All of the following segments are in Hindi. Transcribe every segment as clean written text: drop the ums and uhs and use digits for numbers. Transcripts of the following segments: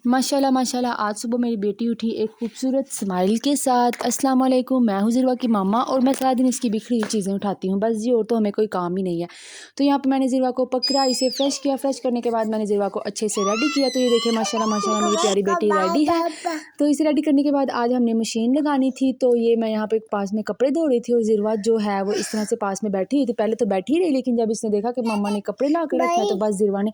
माशाल्लाह माशाल्लाह आज सुबह मेरी बेटी उठी एक खूबसूरत स्माइल के साथ। अस्सलाम वालेकुम, मैं हूँ ज़िरवा की मामा और मैं सारा दिन इसकी बिखरी हुई चीज़ें उठाती हूँ बस जी, और तो हमें कोई काम ही नहीं है। तो यहाँ पे मैंने ज़िरवा को पकड़ा, इसे फ्रेश किया। फ्रेश करने के बाद मैंने ज़िरवा को अच्छे से रेडी किया। तो ये देखिए माशाल्लाह माशाल्लाह मेरी प्यारी बेटी रेडी है। तो इसे रेडी करने के बाद आज हमने मशीन लगानी थी। तो ये मैं यहाँ पे पास में कपड़े धो रही थी और ज़िरवा जो है वो इस तरह से पास में बैठी हुई थी। पहले तो बैठी रही, लेकिन जब इसने देखा कि मम्मा ने कपड़े ला कर रखे हैं तो बस ज़िरवा ने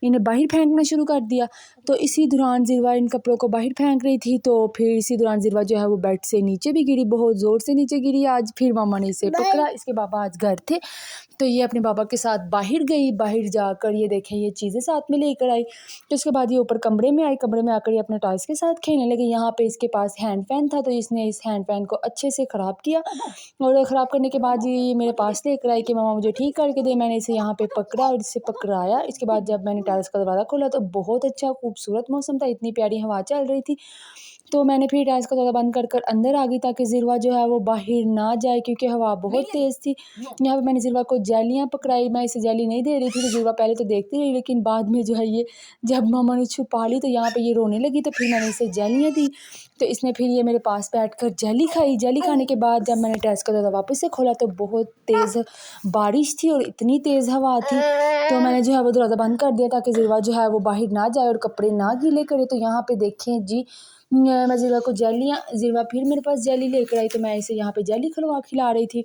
इन्हें बाहर फेंकना शुरू कर दिया। तो इसी दौरान ज़िरवा इन कपड़ों को बाहर फेंक रही थी। तो फिर इसी दौरान ज़िरवा जो है वो बेड से नीचे भी गिरी, बहुत ज़ोर से नीचे गिरी आज। फिर मामा ने इसे पकड़ा, इसके पापा आज घर थे तो ये अपने पापा के साथ बाहर गई। बाहर जाकर ये देखें ये चीज़ें साथ में लेकर आई। तो उसके बाद ये ऊपर कमरे में आई। कमरे में आकर ये अपने टॉयज़ के साथ खेलने लगी। यहाँ पे इसके पास हैंड फैन था तो इसने इस हैंड फैन को अच्छे से ख़राब किया और ख़राब करने के बाद ये मेरे पास लेकर आई कि मामा मुझे ठीक करके दे। मैंने इसे यहाँ पे पकड़ा और इसे पकड़ाया। इसके बाद जब मैंने टेरेस का दरवाज़ा खोला तो बहुत अच्छा खूबसूरत मौसम था, इतनी प्यारी हवा चल रही थी। तो मैंने फिर टेरेस का दरवाज़ा बंद कर कर अंदर आ गई ताकि ज़िरवा जो है वो बाहर ना जाए, क्योंकि हवा बहुत तेज़ थी। यहाँ पे मैंने ज़िरवा को जेलियाँ पकड़ाई। मैं इसे जेली नहीं दे रही थी तो ज़िरवा पहले तो देखती रही, लेकिन बाद में जो है ये जब मामा ने छुपा ली तो यहाँ पे ये रोने लगी। तो फिर मैंने इसे जेलियाँ दी तो इसने फिर ये मेरे पास बैठकर जेली खाई। जेली खाने के बाद जब मैंने टेरेस का दरवाज़ा वापस से खोला तो बहुत तेज़ बारिश थी और इतनी तेज़ हवा थी। तो मैंने जो है वो दरवाज़ा बंद कर दिया ताकि ज़िरवा जो है वो बाहर ना जाए और कपड़े ना गीले करे। तो यहाँ पे देखें जी, मैं ज़िरवा को ज़िरवा फिर मेरे पास जेली लेकर आई तो मैं इसे यहाँ पे जेली खिला रही थी।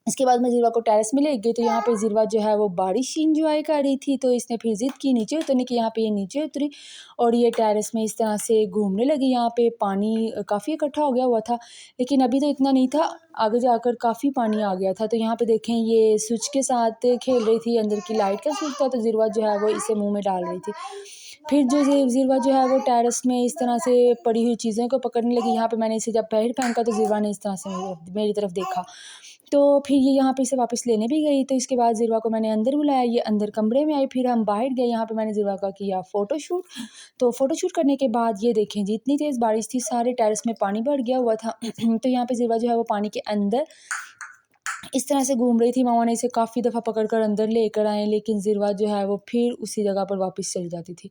इसके बाद मैं ज़िरवा को टेरेस में ले गई तो यहाँ पे ज़िरवा जो है वो बारिश इंजॉय कर रही थी। तो इसने फिर ज़िद की नीचे उतरने की। यहाँ पे ये नीचे उतरी और ये टेरेस में इस तरह से घूमने लगी। यहाँ पे पानी काफ़ी इकट्ठा हो गया हुआ था, लेकिन अभी तो इतना नहीं था, आगे जाकर काफ़ी पानी आ गया था। तो यहाँ पे देखें ये स्विच के साथ खेल रही थी, अंदर की लाइट का स्विच था तो ज़िरवा जो है वो इसे मुँह में डाल रही थी। फिर जो ज़िरवा जो है वो टेरेस में इस तरह से पड़ी हुई चीज़ों को पकड़ने लगी। यहाँ पे मैंने इसे जब पैर फेंका तो ज़िरवा ने इस तरह से मेरी तरफ देखा। तो फिर ये यहाँ पे इसे वापस लेने भी गई। तो इसके बाद ज़िरवा को मैंने अंदर बुलाया, ये अंदर कमरे में आई। फिर हम बाहर गए, यहाँ पे मैंने ज़िरवा का किया फ़ोटोशूट। तो फ़ोटोशूट करने के बाद ये देखें जी, इतनी तेज़ बारिश थी, सारे टेरेस में पानी भर गया हुआ था। तो यहाँ पे ज़िरवा जो है वो पानी के अंदर इस तरह से घूम रही थी। मामा ने इसे काफ़ी दफ़ा पकड़ कर अंदर लेकर आए, लेकिन ज़िरवा जो है वो फिर उसी जगह पर वापस चली जाती थी।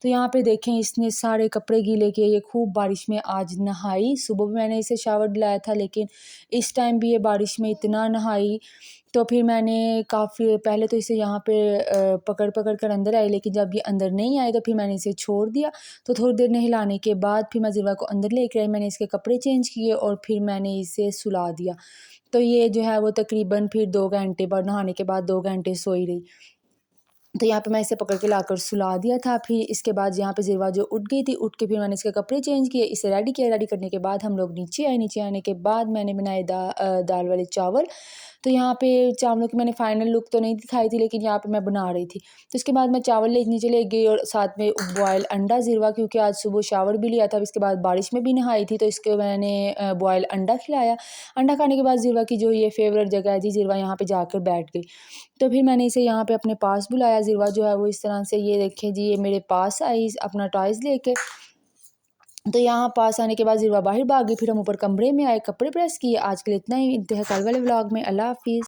तो यहाँ पे देखें इसने सारे कपड़े गीले किए, ये खूब बारिश में आज नहाई। सुबह भी मैंने इसे शावर दिलाया था, लेकिन इस टाइम भी ये बारिश में इतना नहाई। तो फिर मैंने काफ़ी पहले तो इसे यहाँ पे पकड़ कर अंदर आई, लेकिन जब ये अंदर नहीं आए तो फिर मैंने इसे छोड़ दिया। तो थोड़ी देर नहलाने के बाद फिर मैं ज़िरवा को अंदर लेकर आई। मैंने इसके कपड़े चेंज किए और फिर मैंने इसे सुला दिया। तो ये जो है वो तकरीबन फिर 2 घंटे बाद, नहाने के बाद 2 घंटे सोई रही। तो यहाँ पे मैं इसे पकड़ के लाकर सुला दिया था। फिर इसके बाद यहाँ पे ज़िरवा जो उठ गई थी, उठ के फिर मैंने इसके कपड़े चेंज किए, इसे रेडी किया। रेडी करने के बाद हम लोग नीचे आए। नीचे आने के बाद मैंने बनाए दाल वाले चावल। तो यहाँ पे चावलों की मैंने फ़ाइनल लुक तो नहीं दिखाई थी, लेकिन यहाँ पे मैं बना रही थी। तो इसके बाद मैं चावल नीचे ले गई और साथ में बॉयल अंडा। ज़िरवा क्योंकि आज सुबह शावर भी लिया था, इसके बाद बारिश में भी नहाई थी, तो इसको मैंने बॉयल अंडा खिलाया। अंडा खाने के बाद ज़िरवा की जो ये फेवरेट जगह है जी, ज़िरवा यहाँ पे जाकर बैठ गई। तो फिर मैंने इसे यहाँ पे अपने पास बुलाया। ज़िरवा जो है वो इस तरह से ये देखें जी, ये मेरे पास आई अपना टॉयज़ लेके। तो यहाँ पास आने के बाद ज़िरवा बाहर भाग गई। फिर हम ऊपर कमरे में आए, कपड़े प्रेस किए। आज के लिए इतना ही, मिलते हैं कल वाले व्लॉग में। अल्लाह हाफ़िज़।